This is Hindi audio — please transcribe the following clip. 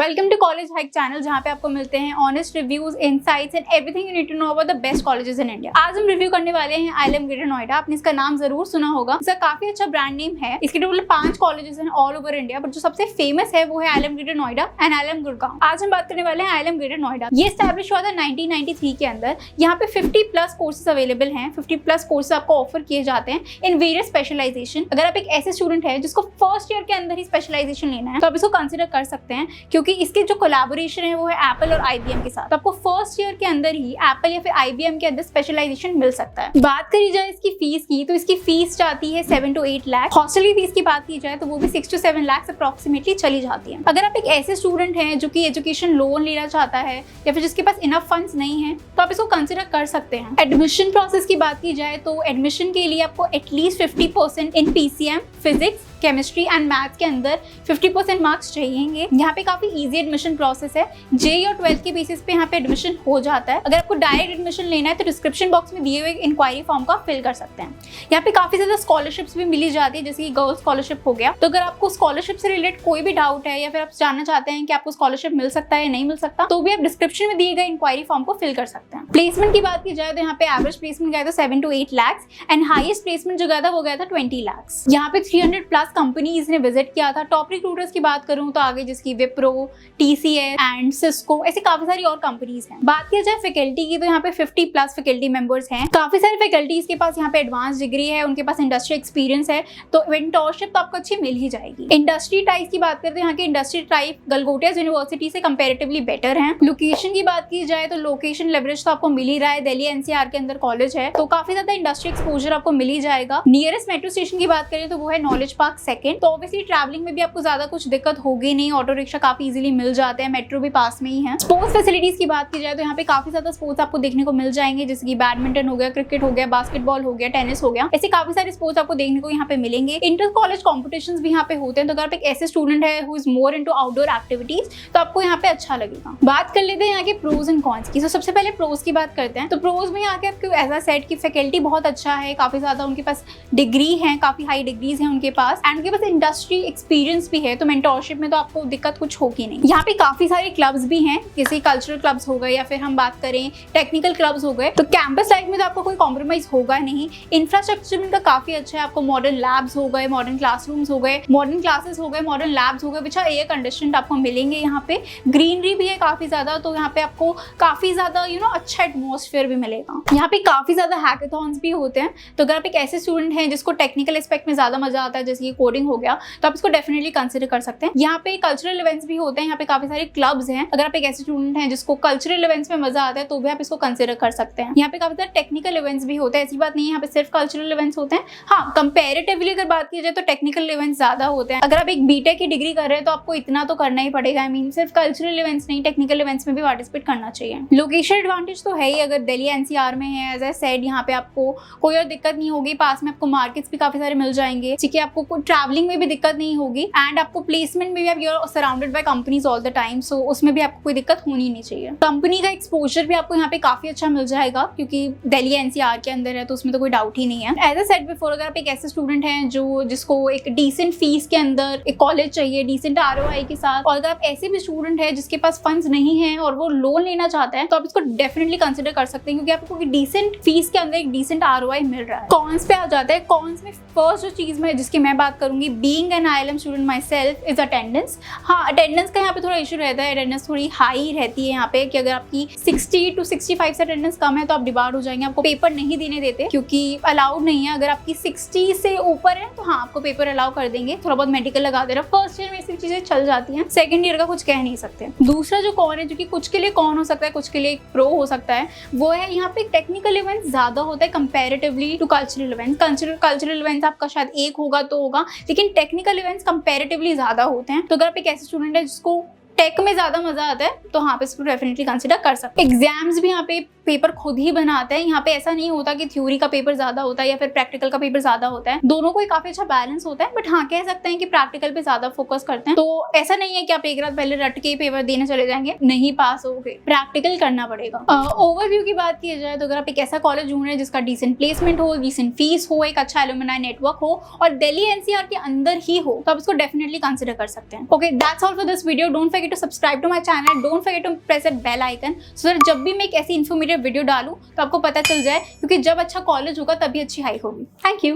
Welcome to college hike channel, जहाँ पे आपको मिलते हैं honest reviews, insights and everything you need to know about the best colleges in India. आज हम रिव्यू करने वाले हैं IIM ग्रेटर नोएडा। आपने इसका नाम जरूर सुना होगा, इसका काफी अच्छा ब्रांड नेम है। इसके टोटल 5 कॉलेजेस हैं ऑल ओवर इंडिया, बट जो सबसे फेमस है वो है IIM greater Noida and IIM Gurgaon. आज हम बात करने वाले हैं IIM ग्रेटर नोएडा। ये एस्टैब्लिश हुआ था 1993 के अंदर। यहाँ पे 50+ कोर्सेज अवेलेबल हैं। 50+ कोर्सेज आपको ऑफर किए जाते हैं इन वेरियस स्पेशलाइजेशन। अगर आप एक ऐसे स्टूडेंट है जिसको फर्स्ट ईयर के अंदर ही स्पेशलाइजेशन लेना है तो आप इसको कंसिडर कर सकते हैं, क्योंकि इसके जो कोलैबोरेशन है वो है एप्पल और IBM के साथ। तो आपको फर्स्ट ईयर के अंदर ही एप्पल या फिर IBM के अंदर स्पेशलाइजेशन मिल सकता है। बात करी जाए इसकी फीस की, तो इसकी फीस जाती है 7 to 8 लाख। हॉस्टल की फीस की बात की जाए तो वो भी 6 to 7 लाख अप्रोक्सीमेटली चली जाती है। अगर आप एक ऐसे स्टूडेंट हैं जो कि एजुकेशन लोन लेना चाहता है या फिर जिसके पास इनफ फंड्स नहीं है तो आप इसको कंसिडर कर सकते हैं। एडमिशन प्रोसेस की बात की जाए तो एडमिशन के लिए आपको at least 50% in PCM, physics, chemistry and maths के अंदर 50% मार्क्स चाहिएंगे। यहाँ पे काफी इजी एडमिशन प्रोसेस है। JEE और 12th के बेसिस पे यहाँ पे एडमिशन हो जाता है। अगर आपको डायरेक्ट एडमिशन लेना है तो डिस्क्रिप्शन बॉक्स में दिए हुए इंक्वायरी फॉर्म का फिल कर सकते हैं। यहाँ पे काफी ज्यादा स्कॉलरशिप्स भी मिली जाती है, जैसे कि गर्ल्स स्कॉलरशिप हो गया। तो अगर आपको स्कॉलरशिप से रिलेटेड कोई भी डाउट है या फिर आप जानना चाहते हैं कि आपको स्कॉलरशिप मिल सकता है या नहीं मिल सकता, तो भी आप डिस्क्रिप्शन में दिए गए इंक्वायरी फॉर्म को फिल कर सकते हैं। प्लेसमेंट की बात की जाए तो यहाँ पे एवरेज प्लेसमेंट गया था 7 to 8 lakh and highest placement जो गया था वो गया था 20 लाख। यहाँ पे 300+ कंपनीज ने विजिट किया था। टॉप रिक्रूटर्स की बात करूं तो आगे जिसकी विप्रो, TCS एंड सिस्को, ऐसी काफी सारी और कंपनीज हैं। बात की जाए फैकल्टी की तो यहाँ पे 50+ फैकल्टी मेंबर्स हैं। काफी सारे फैकल्टीज के पास यहाँ पे एडवांस डिग्री है, उनके पास इंडस्ट्री एक्सपीरियंस है, तो मेंटरशिप तो आपको अच्छी मिल ही जाएगी। इंडस्ट्री टाइप की बात करते हैं, यहाँ की इंडस्ट्री टाइप गलगोटिया यूनिवर्सिटी से कंपेरेटिवली बेटर है। लोकेशन की बात की जाए तो लोकेशन लेवरेज तो आपको मिल ही रहा है, दिल्ली NCR के अंदर कॉलेज है, तो काफी ज्यादा इंडस्ट्री एक्सपोजर आपको मिल ही जाएगा। नियरेस्ट मेट्रो स्टेशन की बात करें तो वो है नॉलेज पार्क सेकंड। तो ऑब्वियसली ट्रैवलिंग में भी आपको ज्यादा कुछ दिक्कत होगी नहीं, ऑटो रिक्शा काफी इजीली मिल जाते हैं, मेट्रो भी पास में ही है। स्पोर्ट्स फैसिलिटीज की बात की जाए तो यहाँ पे काफी ज्यादा स्पोर्ट्स आपको देखने को मिल जाएंगे, जैसे कि बैडमिंटन हो गया, क्रिकेट हो गया, बास्केटबॉल हो गया, टेनिस हो गया, ऐसे काफी सारे स्पोर्ट्स आपको देखने को यहाँ पे मिलेंगे। इंटर कॉलेज कॉम्पिटिशन्स भी यहाँ पे होते हैं, तो अगर आप एक ऐसे स्टूडेंट है who is more into outdoor activities तो आपको यहाँ पे अच्छा लगेगा। बात कर लेते हैं यहाँ के प्रोज एंड कॉन्स की। तो सबसे पहले प्रोज की बात करते हैं। तो प्रोज में यहाँ के आपको ऐसा सेट की फैकल्टी बहुत अच्छा है, काफी ज्यादा उनके पास डिग्री है, काफी हाई डिग्रीज है उनके पास, एंड उनके पास इंडस्ट्री एक्सपीरियंस भी है, तो मेंटरशिप में तो आपको दिक्कत कुछ होगी नहीं। यहाँ पे काफी सारे क्लब्स भी हैं, जैसे कल्चरल क्लब्स हो गए या फिर हम बात करें टेक्निकल क्लब्स हो गए। तो कैंपस लाइफ में तो आपको कोई कॉम्प्रोमाइज होगा नहीं। इंफ्रास्ट्रक्चर इनका काफी अच्छा है, आपको मॉडर्न लैब्स हो गए, मॉडर्न क्लासरूम्स हो गए, मॉडर्न क्लासेस हो गए, मॉडर्न लैब्स हो गए, विच आर एयर कंडीशनड आपको मिलेंगे। यहाँ पे ग्रीनरी भी है काफी ज्यादा, तो यहाँ पे आपको काफी ज्यादा अच्छा एटमॉस्फेयर भी मिलेगा। यहाँ पे काफी ज्यादा हैकाथॉन्स भी होते हैं, तो अगर आप एक ऐसे स्टूडेंट हैं जिसको टेक्निकल एस्पेक्ट में ज्यादा मजा आता है, जैसे कि कोडिंग हो गया, तो आप इसको डेफिनेटली कंसिडर कर सकते हैं। यहाँ पे कल्चरल इवेंट्स भी होते हैं, यहाँ पे काफी सारे क्लब्स हैं। अगर आप एक ऐसे स्टूडेंट हैं जिसको कल्चरल इवेंट्स में मजा आता है तो भी आप इसको कंसिडर कर सकते हैं। यहाँ पे काफी सारे टेक्निकल इवेंट्स भी होते हैं, ऐसी बात नहीं है यहाँ पे सिर्फ कल्चरल इवेंट्स होते हैं। हाँ, कंपेरेटिवली अगर बात की जाए तो टेक्निकल इवेंट्स ज्यादा होते हैं। अगर आप एक बीटेक की डिग्री कर रहे हैं तो आपको इतना तो करना ही पड़ेगा। आई मीन सिर्फ कल्चरल इवेंट्स नहीं, टेक्निकल इवेंट्स में भी पार्टिसिपेट करना चाहिए। लोकेशन एडवांटेज तो है ही, अगर दिल्ली NCR में है, एज आई सेड यहाँ पे आपको कोई और दिक्कत नहीं होगी। पास में आपको मार्केट्स भी काफी सारे मिल जाएंगे, ठीक है, आपको कोई ट्रैवलिंग में भी दिक्कत नहीं होगी, एंड आपको प्लेसमेंट में भी आप you are surrounded by companies all the time, so उसमें भी आपको कोई दिक्कत होनी नहीं चाहिए। कंपनी का एक्सपोजर भी आपको यहाँ पे काफी अच्छा मिल जाएगा, क्योंकि दिल्ली NCR के अंदर है, तो उसमें तो कोई डाउट ही नहीं है। एज आई सेड बिफोर, अगर आप एक ऐसे स्टूडेंट हैं जिसको एक डिसेंट फीस के अंदर एक कॉलेज चाहिए, डिसेंट ROI के साथ, और अगर आप ऐसे भी स्टूडेंट है जिसके पास फंड्स नहीं है और वो लोन लेना चाहते हैं, तो आप इसको डेफिनेटली कंसिडर कर सकते हैं, क्योंकि आपको डिसेंट फीस के अंदर एक डिसेंट ROI मिल रहा है। कॉन्स पे आ जाता है। कॉन्स में फर्स्ट जो चीज में जिसकी मैं बात करूंगी, being an IIM student my self, is attendance. हाँ, अटेंडेंस का यहाँ पे थोड़ा इशू रहता है, अटेंडेंस थोड़ी हाई रहती है यहाँ पे, कि अगर आपकी 60 to 65 से अटेंडेंस कम है तो आप डिबार हो जाएंगे, आपको पेपर नहीं देने देते, क्योंकि अलाउड नहीं है। अगर आपकी 60 से ऊपर है तो हाँ, आपको पेपर अलाउ कर देंगे, थोड़ा बहुत मेडिकल लगा दे रहा। फर्स्ट ईयर में ऐसी चीजें चल जाती हैं, सेकंड ईयर का कुछ कह नहीं सकते। दूसरा जो कॉन है, जो कि कुछ के लिए कॉन हो सकता है, कुछ के लिए प्रो हो सकता है, वो है यहाँ पे टेक्निकल इवेंट ज्यादा होता है comparatively to cultural event. Cultural event आपका शायद एक होगा तो होगा, लेकिन टेक्निकल इवेंट्स कंपैरेटिवली ज्यादा होते हैं। तो अगर आप एक ऐसे स्टूडेंट है जिसको टेक में ज्यादा मजा आता है तो हाँ, पे इसको डेफिनेटली कंसिडर कर सकते हैं। एग्जाम्स भी यहाँ पे पेपर खुद ही बनाते हैं। यहाँ पे ऐसा नहीं होता कि थ्योरी का पेपर ज्यादा होता है या फिर प्रैक्टिकल का पेपर ज्यादा होता है, दोनों को काफी अच्छा बैलेंस होता है। बट हाँ, कह सकते हैं कि प्रैक्टिकल पे ज्यादा फोकस करते हैं। तो ऐसा नहीं है कि आप एक रात पहले रट के पेपर देने चले जाएंगे, नहीं पास हो गए, प्रैक्टिकल करना पड़ेगा। ओवरव्यू की बात की जाए तो अगर आप एक ऐसा कॉलेज ढूंढ रहे हैं जिसका डिसेंट प्लेसमेंट हो, डिसेंट फीस हो, एक अच्छा एलुमनाई नेटवर्क हो और दिल्ली एनसीआर के अंदर ही हो, तो आप इसको डेफिनेटली कंसिडर कर सकते हैं। Okay, that's all for this video. Don't forget to subscribe to my channel, don't forget to press that bell icon so that जब भी मैं एक ऐसी इन्फॉर्मेटिव वीडियो डालूं तो आपको पता चल जाए, क्योंकि जब अच्छा कॉलेज होगा तभी अच्छी हाइक होगी। Thank you.